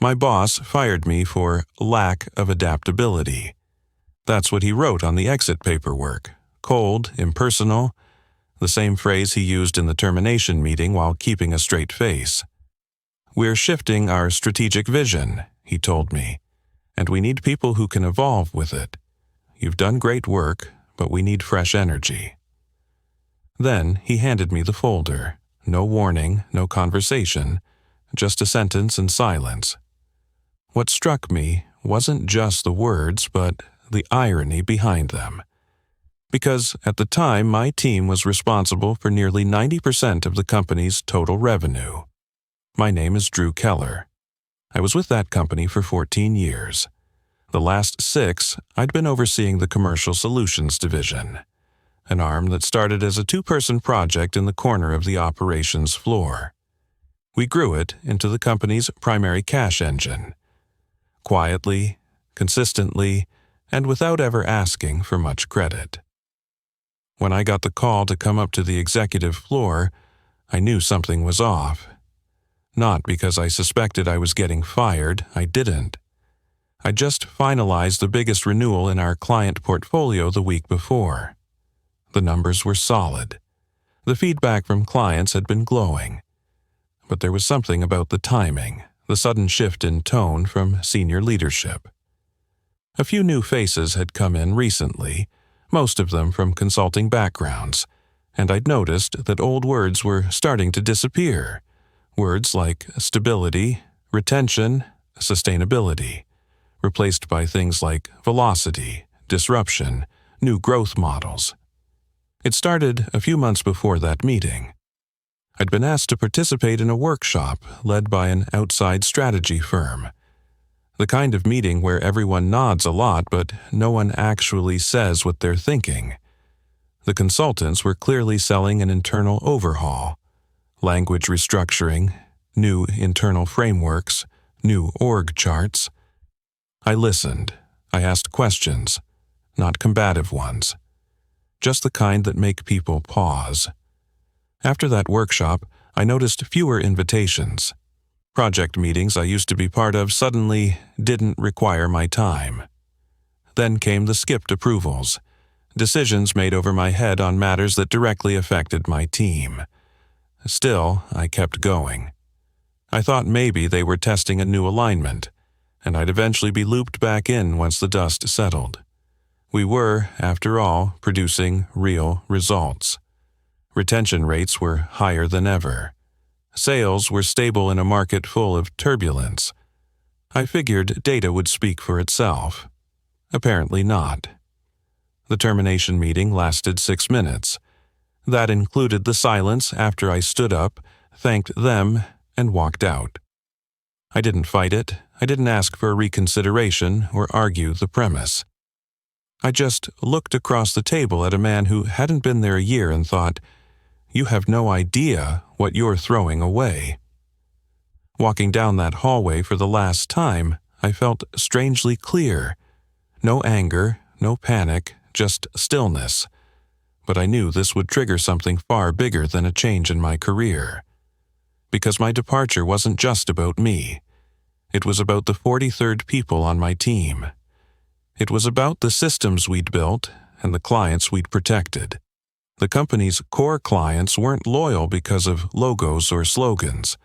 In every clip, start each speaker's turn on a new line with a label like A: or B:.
A: My boss fired me for lack of adaptability. That's what he wrote on the exit paperwork. Cold, impersonal, the same phrase he used in the termination meeting while keeping a straight face. "We're shifting our strategic vision," he told me, "and we need people who can evolve with it. You've done great work, but we need fresh energy." Then he handed me the folder. No warning, no conversation, just a sentence and silence. What struck me wasn't just the words, but the irony behind them. Because at the time, my team was responsible for nearly 90% of the company's total revenue. My name is Drew Keller. I was with that company for 14 years. The last 6, I'd been overseeing the Commercial Solutions Division, an arm that started as a 2-person project in the corner of the operations floor. We grew it into the company's primary cash engine. Quietly, consistently, and without ever asking for much credit. When I got the call to come up to the executive floor, I knew something was off. Not because I suspected I was getting fired, I didn't. I just finalized the biggest renewal in our client portfolio the week before. The numbers were solid. The feedback from clients had been glowing. But there was something about the timing, the sudden shift in tone from senior leadership. A few new faces had come in recently, most of them from consulting backgrounds, and I'd noticed that old words were starting to disappear. Words like stability, retention, sustainability, replaced by things like velocity, disruption, new growth models. It started a few months before that meeting. I'd been asked to participate in a workshop led by an outside strategy firm. The kind of meeting where everyone nods a lot but no one actually says what they're thinking. The consultants were clearly selling an internal overhaul, language restructuring, new internal frameworks, new org charts. I listened. I asked questions, not combative ones, just the kind that make people pause. After that workshop, I noticed fewer invitations. Project meetings I used to be part of suddenly didn't require my time. Then came the skipped approvals, decisions made over my head on matters that directly affected my team. Still, I kept going. I thought maybe they were testing a new alignment, and I'd eventually be looped back in once the dust settled. We were, after all, producing real results. Retention rates were higher than ever. Sales were stable in a market full of turbulence. I figured data would speak for itself. Apparently not. The termination meeting lasted 6 minutes. That included the silence after I stood up, thanked them, and walked out. I didn't fight it. I didn't ask for a reconsideration or argue the premise. I just looked across the table at a man who hadn't been there a year and thought, "You have no idea what you're throwing away." Walking down that hallway for the last time, I felt strangely clear. No anger, no panic, just stillness. But I knew this would trigger something far bigger than a change in my career. Because my departure wasn't just about me. It was about the 43rd people on my team. It was about the systems we'd built and the clients we'd protected. The company's core clients weren't loyal because of logos or slogans.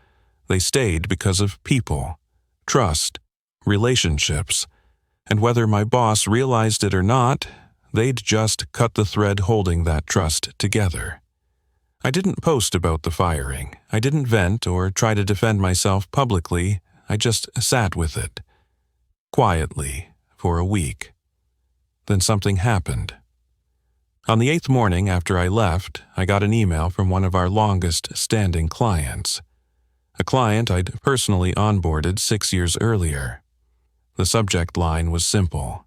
A: They stayed because of people, trust, relationships, and whether my boss realized it or not, they'd just cut the thread holding that trust together. I didn't post about the firing. I didn't vent or try to defend myself publicly. I just sat with it, quietly, for a week. Then something happened. On the 8th morning after I left, I got an email from one of our longest-standing clients, a client I'd personally onboarded 6 years earlier. The subject line was simple.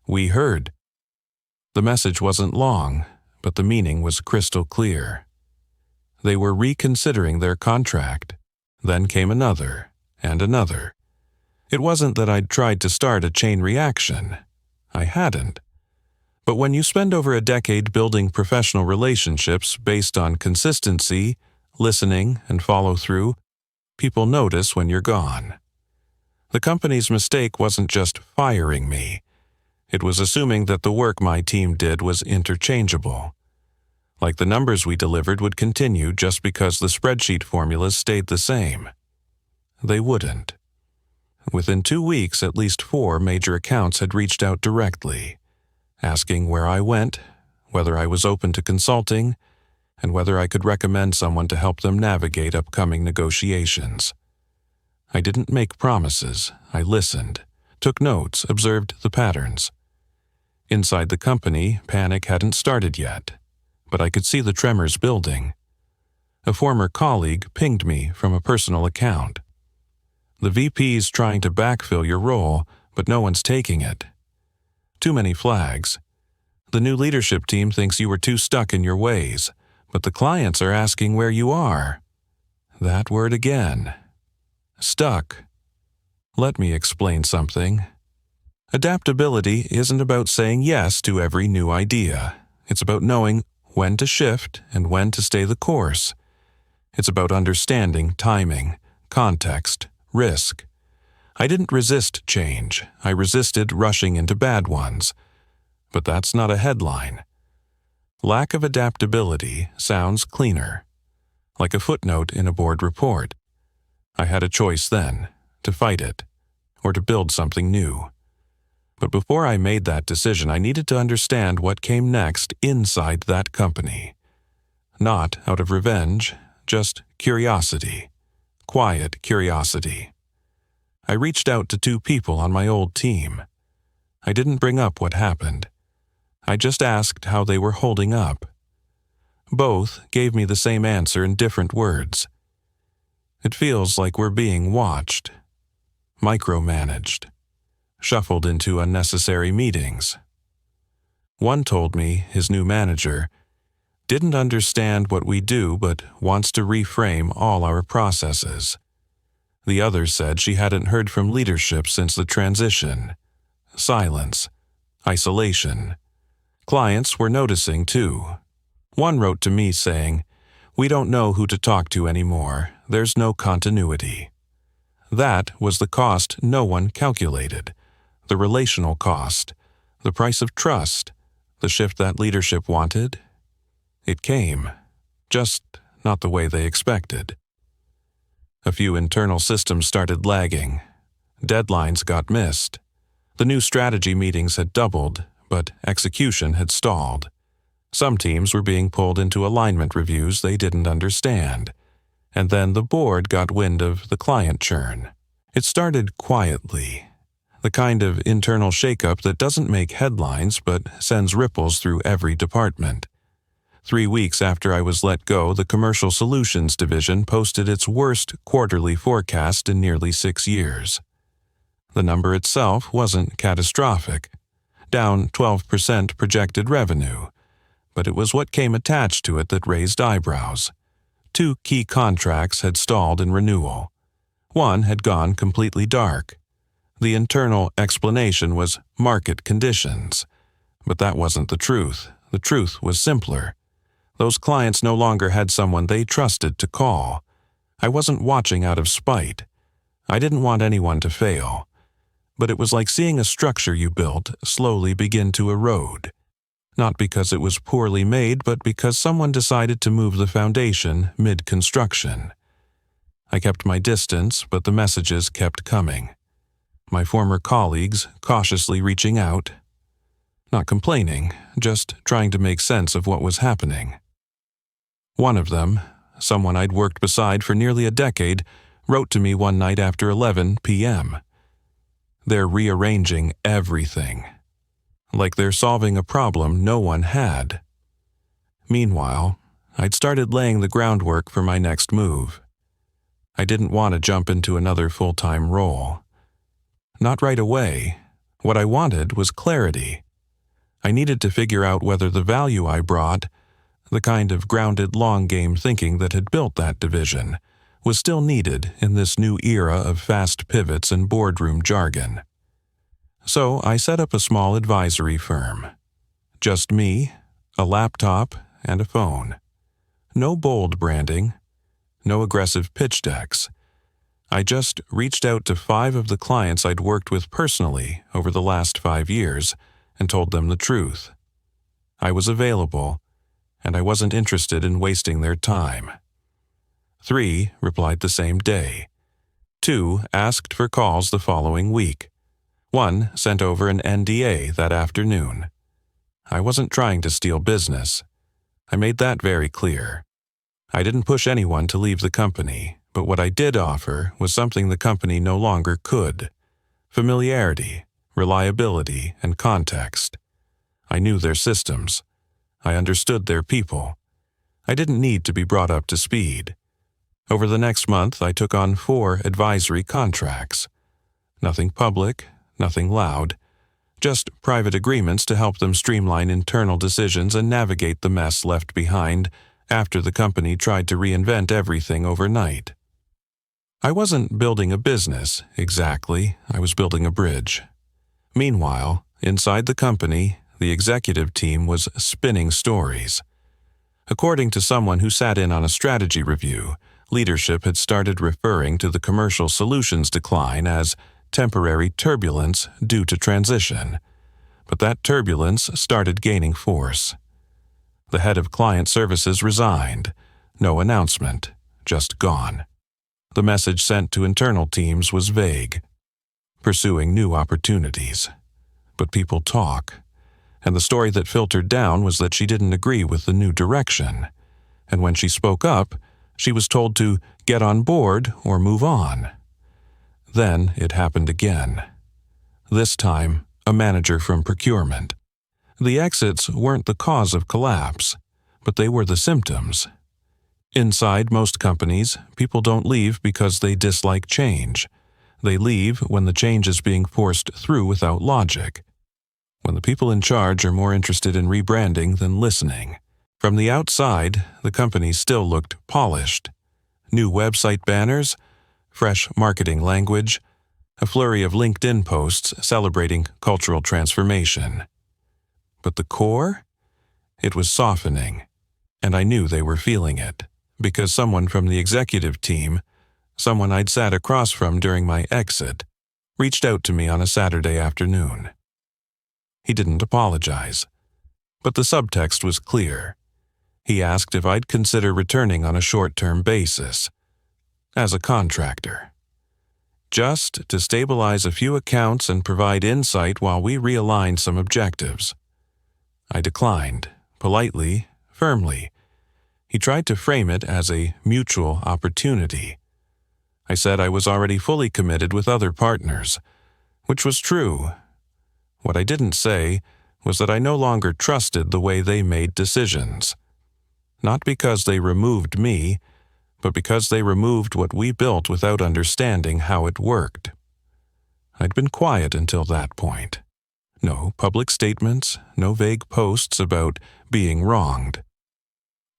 A: "We heard." The message wasn't long, but the meaning was crystal clear. They were reconsidering their contract. Then came another, and another. It wasn't that I'd tried to start a chain reaction. I hadn't. But when you spend over a decade building professional relationships based on consistency, listening, and follow-through, people notice when you're gone. The company's mistake wasn't just firing me. It was assuming that the work my team did was interchangeable. Like the numbers we delivered would continue just because the spreadsheet formulas stayed the same. They wouldn't. Within 2 weeks, at least 4 major accounts had reached out directly, asking where I went, whether I was open to consulting, and whether I could recommend someone to help them navigate upcoming negotiations. I didn't make promises. I listened, took notes, observed the patterns. Inside the company, panic hadn't started yet, but I could see the tremors building. A former colleague pinged me from a personal account. The VP's trying to backfill your role, but no one's taking it. Too many flags. The new leadership team thinks you were too stuck in your ways, but the clients are asking where you are. That word again. Stuck. Let me explain something. Adaptability isn't about saying yes to every new idea. It's about knowing when to shift and when to stay the course. It's about understanding timing, context, risk. I didn't resist change. I resisted rushing into bad ones. But that's not a headline. Lack of adaptability sounds cleaner, like a footnote in a board report. I had a choice then, to fight it, or to build something new. But before I made that decision, I needed to understand what came next inside that company. Not out of revenge, just curiosity. Quiet curiosity. I reached out to 2 people on my old team. I didn't bring up what happened. I just asked how they were holding up. Both gave me the same answer in different words. It feels like we're being watched, micromanaged, shuffled into unnecessary meetings. One told me his new manager didn't understand what we do but wants to reframe all our processes. The other said she hadn't heard from leadership since the transition. Silence. Isolation. Clients were noticing too. One wrote to me saying, "We don't know who to talk to anymore. There's no continuity." That was the cost no one calculated. The relational cost. The price of trust. The shift that leadership wanted. It came. Just not the way they expected. A few internal systems started lagging. Deadlines got missed. The new strategy meetings had doubled, but execution had stalled. Some teams were being pulled into alignment reviews they didn't understand. And then the board got wind of the client churn. It started quietly. The kind of internal shakeup that doesn't make headlines but sends ripples through every department. 3 weeks after I was let go, the Commercial Solutions division posted its worst quarterly forecast in nearly 6 years. The number itself wasn't catastrophic, down 12% projected revenue, but it was what came attached to it that raised eyebrows. 2 key contracts had stalled in renewal. One had gone completely dark. The internal explanation was market conditions, but that wasn't the truth. The truth was simpler. Those clients no longer had someone they trusted to call. I wasn't watching out of spite. I didn't want anyone to fail. But it was like seeing a structure you built slowly begin to erode. Not because it was poorly made, but because someone decided to move the foundation mid-construction. I kept my distance, but the messages kept coming. My former colleagues cautiously reaching out. Not complaining, just trying to make sense of what was happening. One of them, someone I'd worked beside for nearly a decade, wrote to me one night after 11 p.m. They're rearranging everything. Like they're solving a problem no one had. Meanwhile, I'd started laying the groundwork for my next move. I didn't want to jump into another full-time role. Not right away. What I wanted was clarity. I needed to figure out whether the value I brought, the kind of grounded long-game thinking that had built that division, was still needed in this new era of fast pivots and boardroom jargon. So I set up a small advisory firm. Just me, a laptop, and a phone. No bold branding, no aggressive pitch decks. I just reached out to 5 of the clients I'd worked with personally over the last 5 years and told them the truth. I was available, and I wasn't interested in wasting their time. 3 replied the same day. 2 asked for calls the following week. 1 sent over an NDA that afternoon. I wasn't trying to steal business. I made that very clear. I didn't push anyone to leave the company, but what I did offer was something the company no longer could: familiarity, reliability, and context. I knew their systems. I understood their people. I didn't need to be brought up to speed. Over the next month, I took on 4 advisory contracts. Nothing public, nothing loud, just private agreements to help them streamline internal decisions and navigate the mess left behind after the company tried to reinvent everything overnight. I wasn't building a business, exactly. I was building a bridge. Meanwhile, inside the company, the executive team was spinning stories. According to someone who sat in on a strategy review, leadership had started referring to the commercial solutions decline as temporary turbulence due to transition. But that turbulence started gaining force. The head of client services resigned. No announcement, just gone. The message sent to internal teams was vague. Pursuing new opportunities. But people talk. And the story that filtered down was that she didn't agree with the new direction. And when she spoke up, she was told to get on board or move on. Then it happened again. This time, a manager from procurement. The exits weren't the cause of collapse, but they were the symptoms. Inside most companies, people don't leave because they dislike change. They leave when the change is being forced through without logic. When the people in charge are more interested in rebranding than listening. From the outside, the company still looked polished. New website banners, fresh marketing language, a flurry of LinkedIn posts celebrating cultural transformation. But the core? It was softening, and I knew they were feeling it, because someone from the executive team, someone I'd sat across from during my exit, reached out to me on a Saturday afternoon. He didn't apologize, but the subtext was clear. He asked if I'd consider returning on a short-term basis, as a contractor. Just to stabilize a few accounts and provide insight while we realigned some objectives. I declined, politely, firmly. He tried to frame it as a mutual opportunity. I said I was already fully committed with other partners, which was true. What I didn't say was that I no longer trusted the way they made decisions. Not because they removed me, but because they removed what we built without understanding how it worked. I'd been quiet until that point. No public statements, no vague posts about being wronged.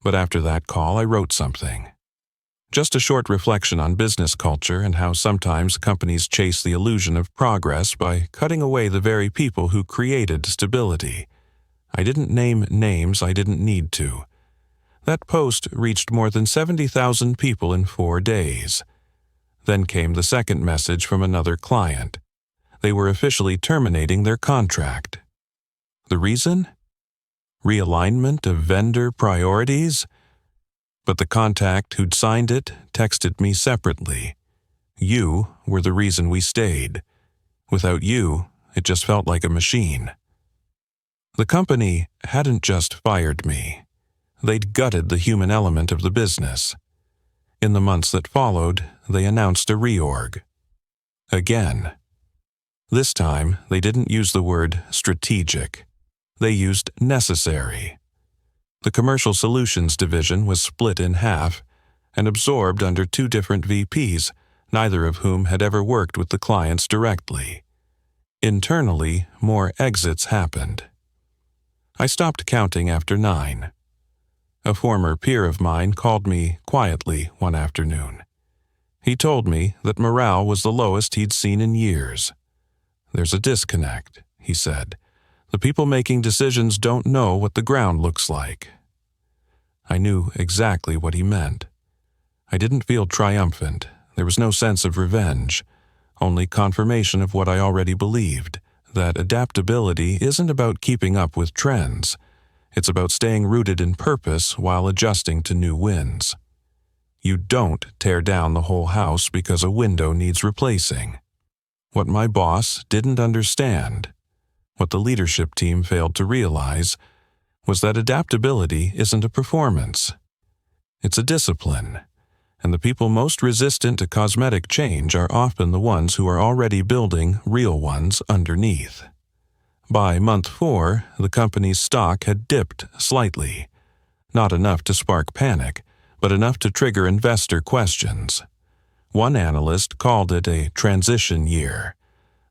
A: But after that call, I wrote something. Just a short reflection on business culture and how sometimes companies chase the illusion of progress by cutting away the very people who created stability. I didn't name names I didn't need to. That post reached more than 70,000 people in 4 days. Then came the second message from another client. They were officially terminating their contract. The reason? Realignment of vendor priorities? But the contact who'd signed it texted me separately. You were the reason we stayed. Without you, it just felt like a machine. The company hadn't just fired me. They'd gutted the human element of the business. In the months that followed, they announced a reorg. Again. This time, they didn't use the word strategic. They used necessary. The Commercial Solutions division was split in half and absorbed under 2 different VPs, neither of whom had ever worked with the clients directly. Internally, more exits happened. I stopped counting after 9. A former peer of mine called me quietly one afternoon. He told me that morale was the lowest he'd seen in years. "There's a disconnect," he said. "The people making decisions don't know what the ground looks like." I knew exactly what he meant. I didn't feel triumphant. There was no sense of revenge, only confirmation of what I already believed, that adaptability isn't about keeping up with trends. It's about staying rooted in purpose while adjusting to new winds. You don't tear down the whole house because a window needs replacing. What my boss didn't understand, what the leadership team failed to realize, was that adaptability isn't a performance. It's a discipline, and the people most resistant to cosmetic change are often the ones who are already building real ones underneath. By month 4, the company's stock had dipped slightly, not enough to spark panic, but enough to trigger investor questions. One analyst called it a transition year.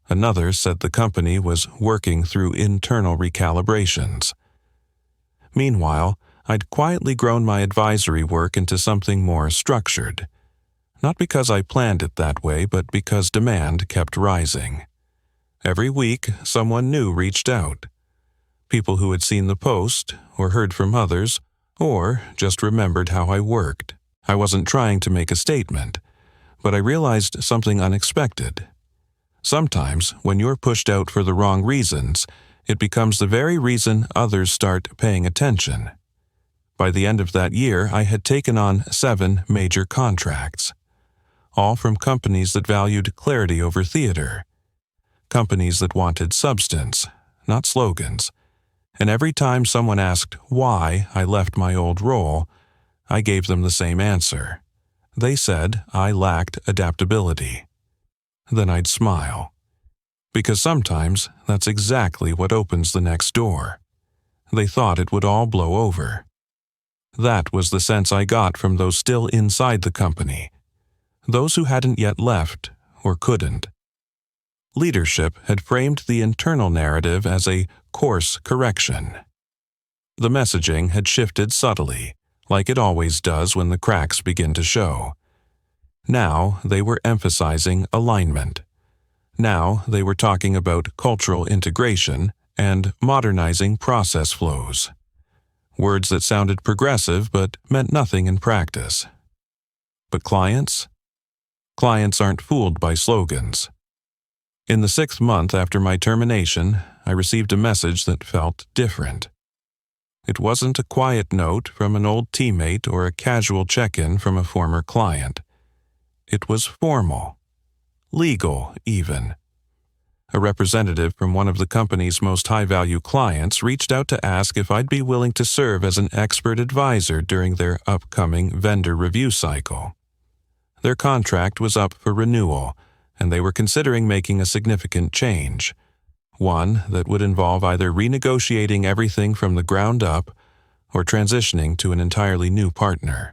A: Another said the company was working through internal recalibrations. Meanwhile, I'd quietly grown my advisory work into something more structured. Not because I planned it that way, but because demand kept rising. Every week, someone new reached out. People who had seen the post, or heard from others, or just remembered how I worked. I wasn't trying to make a statement, but I realized something unexpected. Sometimes, when you're pushed out for the wrong reasons, it becomes the very reason others start paying attention. By the end of that year, I had taken on 7 major contracts, all from companies that valued clarity over theater, companies that wanted substance, not slogans. And every time someone asked why I left my old role, I gave them the same answer. They said I lacked adaptability. Then I'd smile. Because sometimes that's exactly what opens the next door. They thought it would all blow over. That was the sense I got from those still inside the company, those who hadn't yet left or couldn't. Leadership had framed the internal narrative as a course correction. The messaging had shifted subtly, like it always does when the cracks begin to show. Now they were emphasizing alignment. Now they were talking about cultural integration and modernizing process flows. Words that sounded progressive but meant nothing in practice. But clients? Clients aren't fooled by slogans. In the 6th month after my termination, I received a message that felt different. It wasn't a quiet note from an old teammate or a casual check-in from a former client. It was formal, legal even. A representative from one of the company's most high-value clients reached out to ask if I'd be willing to serve as an expert advisor during their upcoming vendor review cycle. Their contract was up for renewal, and they were considering making a significant change, one that would involve either renegotiating everything from the ground up or transitioning to an entirely new partner.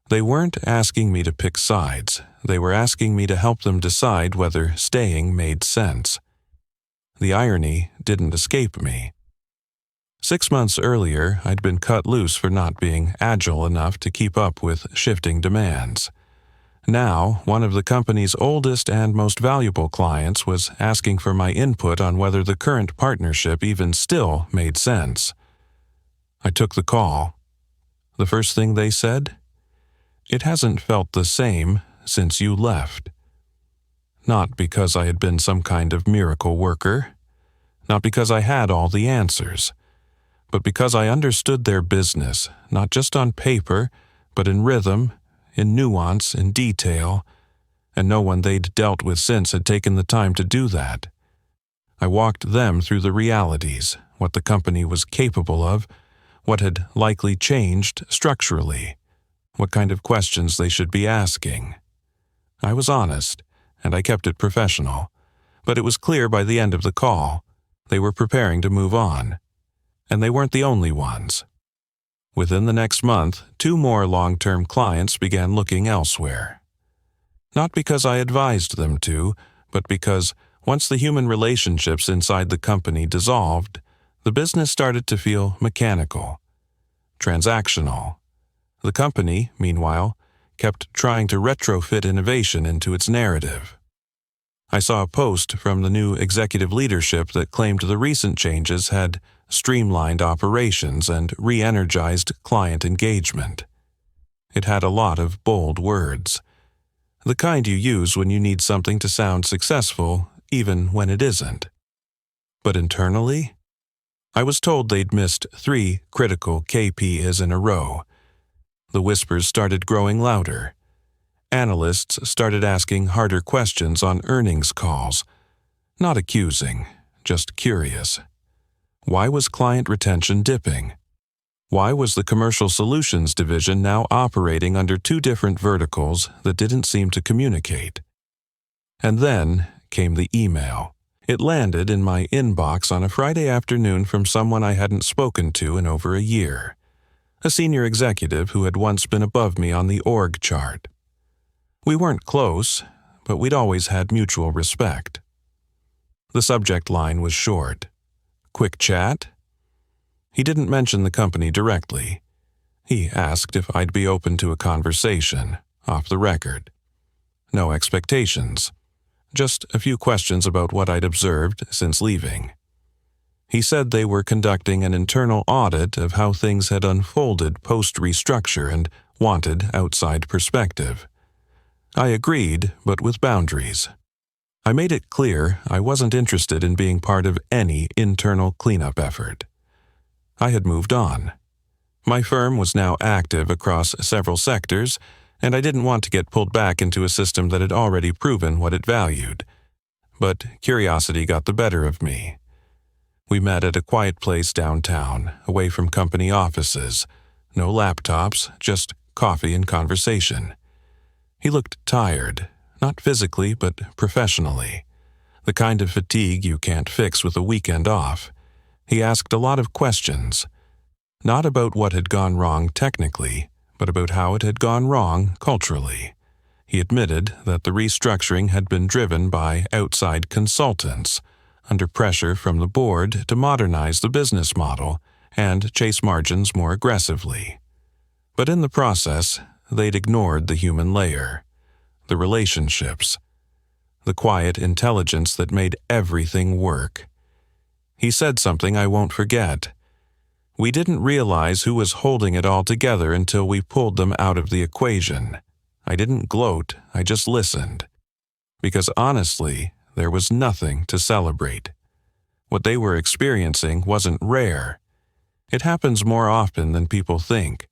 A: They weren't asking me to pick sides. They were asking me to help them decide whether staying made sense. The irony didn't escape me. 6 months earlier, I'd been cut loose for not being agile enough to keep up with shifting demands. Now, one of the company's oldest and most valuable clients was asking for my input on whether the current partnership even still made sense. I took the call. The first thing they said? It hasn't felt the same since you left. Not because I had been some kind of miracle worker, not because I had all the answers, but because I understood their business, not just on paper, but in rhythm, in nuance, in detail, and no one they'd dealt with since had taken the time to do that. I walked them through the realities, what the company was capable of, what had likely changed structurally, what kind of questions they should be asking. I was honest, and I kept it professional, but it was clear by the end of the call they were preparing to move on. And they weren't the only ones. Within the next month, 2 more long-term clients began looking elsewhere. Not because I advised them to, but because once the human relationships inside the company dissolved, the business started to feel mechanical, transactional. The company, meanwhile, kept trying to retrofit innovation into its narrative. I saw a post from the new executive leadership that claimed the recent changes had streamlined operations and re-energized client engagement. It had a lot of bold words. The kind you use when you need something to sound successful, even when it isn't. But internally, I was told they'd missed 3 critical KPIs in a row. The whispers started growing louder. Analysts started asking harder questions on earnings calls. Not accusing, just curious. Why was client retention dipping? Why was the Commercial Solutions division now operating under 2 different verticals that didn't seem to communicate? And then came the email. It landed in my inbox on a Friday afternoon from someone I hadn't spoken to in over a year. A senior executive who had once been above me on the org chart. We weren't close, but we'd always had mutual respect. The subject line was short. Quick chat? He didn't mention the company directly. He asked if I'd be open to a conversation, off the record. No expectations. Just a few questions about what I'd observed since leaving. He said they were conducting an internal audit of how things had unfolded post-restructure and wanted outside perspective. I agreed, but with boundaries. I made it clear I wasn't interested in being part of any internal cleanup effort. I had moved on. My firm was now active across several sectors, and I didn't want to get pulled back into a system that had already proven what it valued. But curiosity got the better of me. We met at a quiet place downtown, away from company offices. No laptops, just coffee and conversation. He looked tired, not physically, but professionally. The kind of fatigue you can't fix with a weekend off. He asked a lot of questions. Not about what had gone wrong technically, but about how it had gone wrong culturally. He admitted that the restructuring had been driven by outside consultants, under pressure from the board to modernize the business model and chase margins more aggressively. But in the process, they'd ignored the human layer, the relationships, the quiet intelligence that made everything work. He said something I won't forget. We didn't realize who was holding it all together until we pulled them out of the equation. I didn't gloat, I just listened. Because honestly, there was nothing to celebrate. What they were experiencing wasn't rare. It happens more often than people think.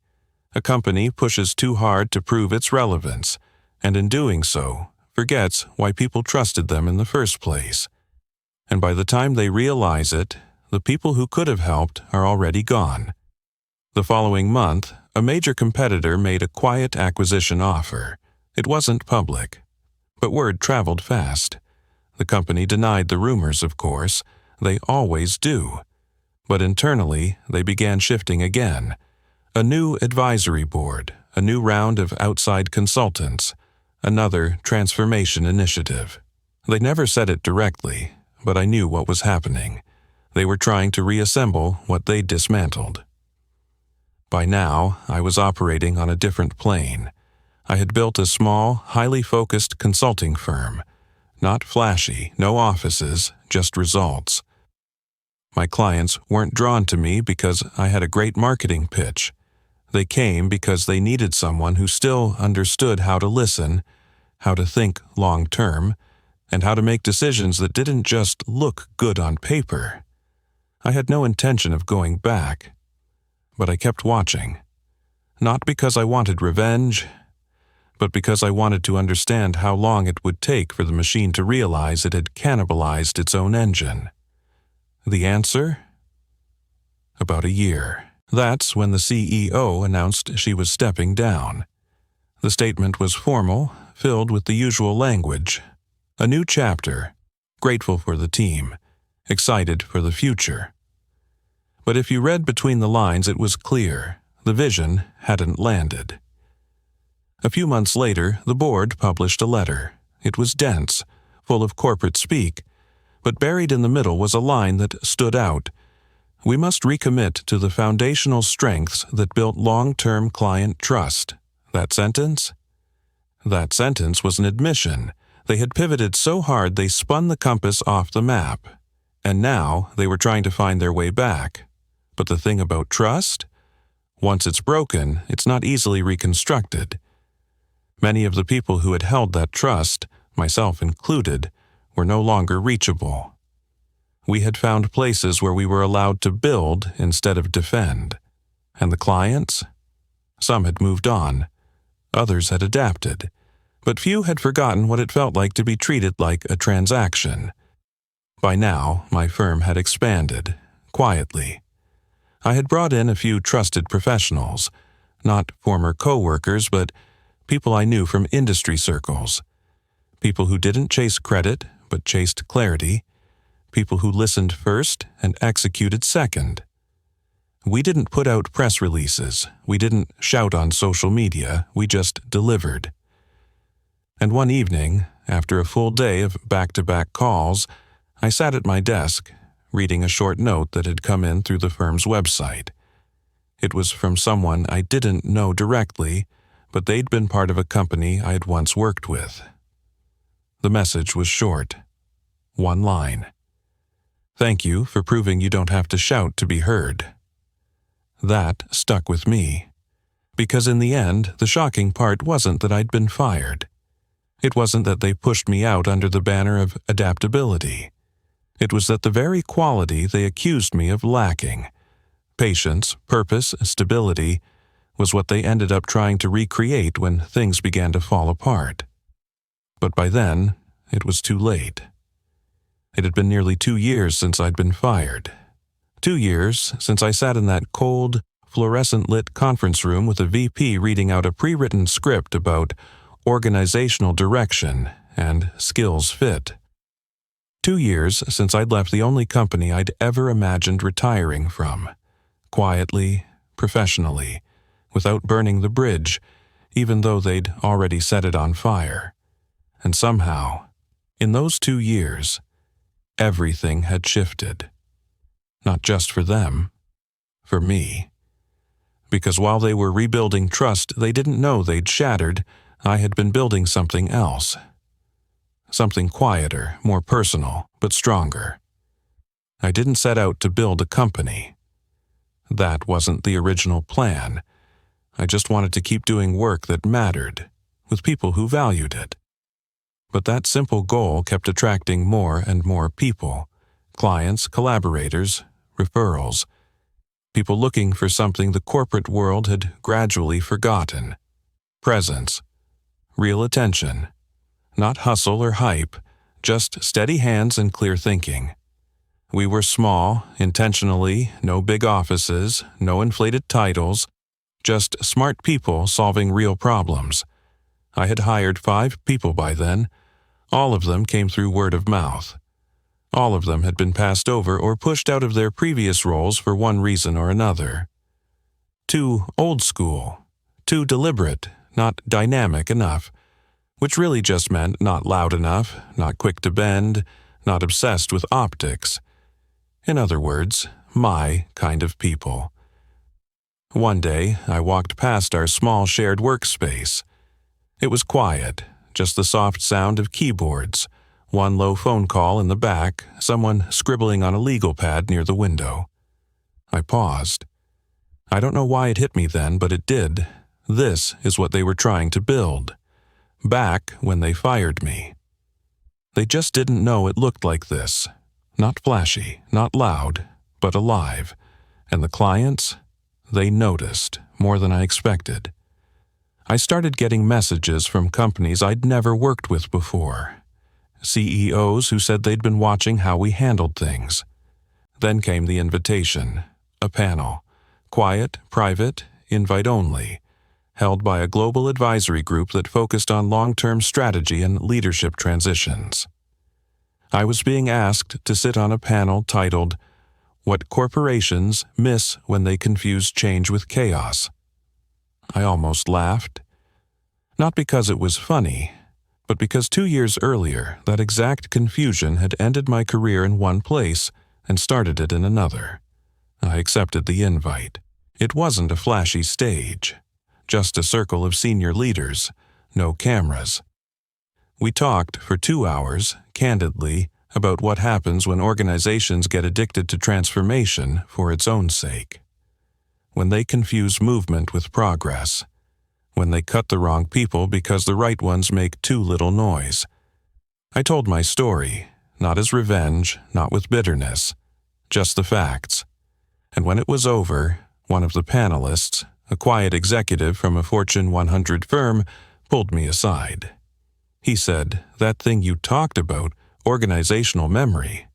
A: A company pushes too hard to prove its relevance, and in doing so, forgets why people trusted them in the first place. And by the time they realize it, the people who could have helped are already gone. The following month, a major competitor made a quiet acquisition offer. It wasn't public, but word traveled fast. The company denied the rumors, of course. They always do. But internally, they began shifting again. A new advisory board, a new round of outside consultants, another transformation initiative. They never said it directly, but I knew what was happening. They were trying to reassemble what they'd dismantled. By now, I was operating on a different plane. I had built a small, highly focused consulting firm. Not flashy, no offices, just results. My clients weren't drawn to me because I had a great marketing pitch. They came because they needed someone who still understood how to listen, how to think long-term, and how to make decisions that didn't just look good on paper. I had no intention of going back, but I kept watching. Not because I wanted revenge, but because I wanted to understand how long it would take for the machine to realize it had cannibalized its own engine. The answer? About a year. That's when the CEO announced she was stepping down. The statement was formal, filled with the usual language. A new chapter, grateful for the team, excited for the future. But if you read between the lines, it was clear the vision hadn't landed. A few months later, the board published a letter. It was dense, full of corporate speak, but buried in the middle was a line that stood out. We must recommit to the foundational strengths that built long-term client trust. That sentence? That sentence was an admission. They had pivoted so hard they spun the compass off the map. And now they were trying to find their way back. But the thing about trust? Once it's broken, it's not easily reconstructed. Many of the people who had held that trust, myself included, were no longer reachable. We had found places where we were allowed to build instead of defend. And the clients? Some had moved on. Others had adapted. But few had forgotten what it felt like to be treated like a transaction. By now, my firm had expanded, quietly. I had brought in a few trusted professionals, not former co-workers, but people I knew from industry circles. People who didn't chase credit, but chased clarity. People who listened first and executed second. We didn't put out press releases. We didn't shout on social media. We just delivered. And one evening, after a full day of back-to-back calls, I sat at my desk, reading a short note that had come in through the firm's website. It was from someone I didn't know directly, but they'd been part of a company I had once worked with. The message was short. One line. "Thank you for proving you don't have to shout to be heard." That stuck with me, because in the end, the shocking part wasn't that I'd been fired. It wasn't that they pushed me out under the banner of adaptability. It was that the very quality they accused me of lacking, patience, purpose, stability, was what they ended up trying to recreate when things began to fall apart. But by then, it was too late. It had been nearly 2 years since I'd been fired. 2 years since I sat in that cold, fluorescent-lit conference room with a VP reading out a pre-written script about organizational direction and skills fit. 2 years since I'd left the only company I'd ever imagined retiring from, quietly, professionally, without burning the bridge, even though they'd already set it on fire. And somehow, in those 2 years, everything had shifted. Not just for them, for me. Because while they were rebuilding trust they didn't know they'd shattered, I had been building something else. Something quieter, more personal, but stronger. I didn't set out to build a company. That wasn't the original plan. I just wanted to keep doing work that mattered, with people who valued it. But that simple goal kept attracting more and more people. Clients, collaborators, referrals. People looking for something the corporate world had gradually forgotten. Presence. Real attention. Not hustle or hype, just steady hands and clear thinking. We were small, intentionally, no big offices, no inflated titles, just smart people solving real problems. I had hired 5 people by then. All of them came through word of mouth. All of them had been passed over or pushed out of their previous roles for one reason or another. Too old school, too deliberate, not dynamic enough, which really just meant not loud enough, not quick to bend, not obsessed with optics. In other words, my kind of people. One day, I walked past our small shared workspace. It was quiet, just the soft sound of keyboards, one low phone call in the back, someone scribbling on a legal pad near the window. I paused. I don't know why it hit me then, but it did. This is what they were trying to build. Back when they fired me. They just didn't know it looked like this. Not flashy, not loud, but alive. And the clients? They noticed, more than I expected. I started getting messages from companies I'd never worked with before. CEOs who said they'd been watching how we handled things. Then came the invitation, a panel, quiet, private, invite only, held by a global advisory group that focused on long-term strategy and leadership transitions. I was being asked to sit on a panel titled, "What Corporations Miss When They Confuse Change with Chaos." I almost laughed. Not because it was funny, but because 2 years earlier, that exact confusion had ended my career in one place and started it in another. I accepted the invite. It wasn't a flashy stage, just a circle of senior leaders, no cameras. We talked for 2 hours, candidly, about what happens when organizations get addicted to transformation for its own sake. When they confuse movement with progress. when they cut the wrong people because the right ones make too little noise. I told my story, not as revenge, not with bitterness, just the facts. And when it was over, one of the panelists, a quiet executive from a Fortune 100 firm, pulled me aside. He said, "That thing you talked about, organizational memory.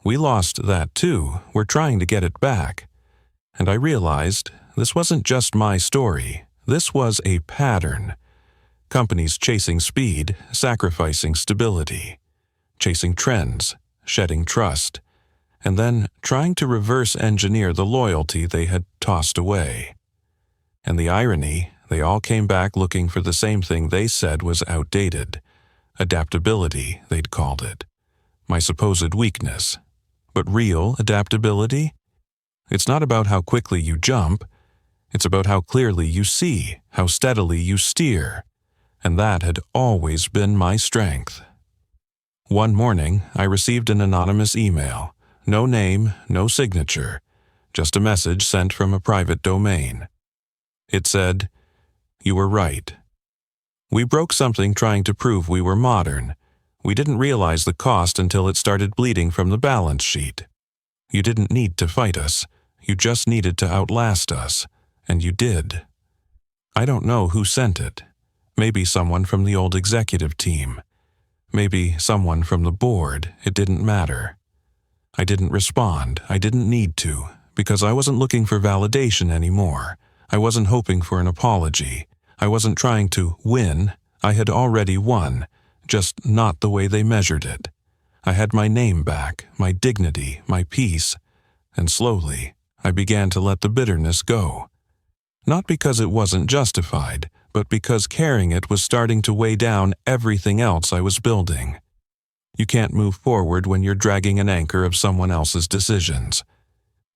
A: We lost that too. We're trying to get it back." And I realized this wasn't just my story. This was a pattern. Companies chasing speed, sacrificing stability, chasing trends, shedding trust, and then trying to reverse engineer the loyalty they had tossed away. And the irony, they all came back looking for the same thing they said was outdated. Adaptability, they'd called it. My supposed weakness. But real adaptability? It's not about how quickly you jump. It's about how clearly you see, how steadily you steer. And that had always been my strength. One morning, I received an anonymous email. No name, no signature, just a message sent from a private domain. It said, "You were right. We broke something trying to prove we were modern. We didn't realize the cost until it started bleeding from the balance sheet. You didn't need to fight us. You just needed to outlast us. And you did." I don't know who sent it. Maybe someone from the old executive team. Maybe someone from the board. It didn't matter. I didn't respond. I didn't need to, because I wasn't looking for validation anymore. I wasn't hoping for an apology. I wasn't trying to win. I had already won, just not the way they measured it. I had my name back, my dignity, my peace, and slowly I began to let the bitterness go. Not because it wasn't justified, but because carrying it was starting to weigh down everything else I was building. You can't move forward when you're dragging an anchor of someone else's decisions.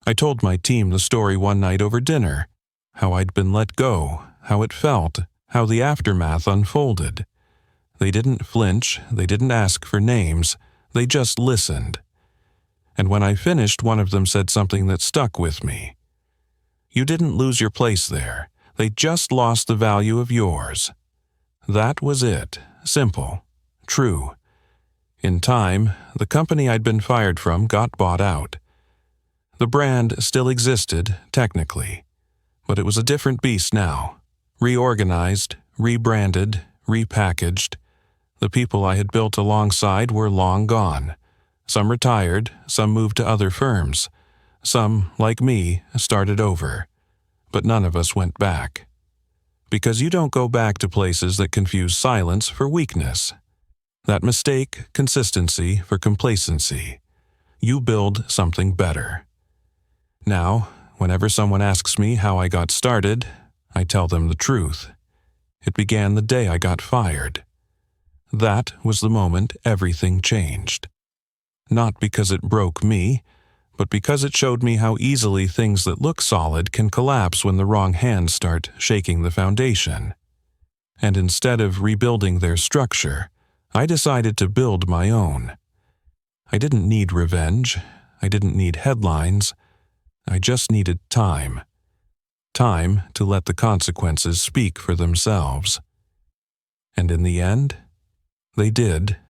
A: I told my team the story one night over dinner, how I'd been let go, how it felt, how the aftermath unfolded. They didn't flinch, they didn't ask for names, they just listened. And when I finished, one of them said something that stuck with me. "You didn't lose your place there. They just lost the value of yours." That was it. Simple. True. In time, the company I'd been fired from got bought out. The brand still existed, technically, but it was a different beast now. Reorganized, rebranded, repackaged. The people I had built alongside were long gone. Some retired, some moved to other firms. Some, like me, started over. But none of us went back. Because you don't go back to places that confuse silence for weakness. That mistake consistency for complacency. You build something better. Now, whenever someone asks me how I got started, I tell them the truth. It began the day I got fired. That was the moment everything changed. Not because it broke me, but because it showed me how easily things that look solid can collapse when the wrong hands start shaking the foundation. And instead of rebuilding their structure, I decided to build my own. I didn't need revenge. I didn't need headlines. I just needed time. Time to let the consequences speak for themselves. And in the end, they did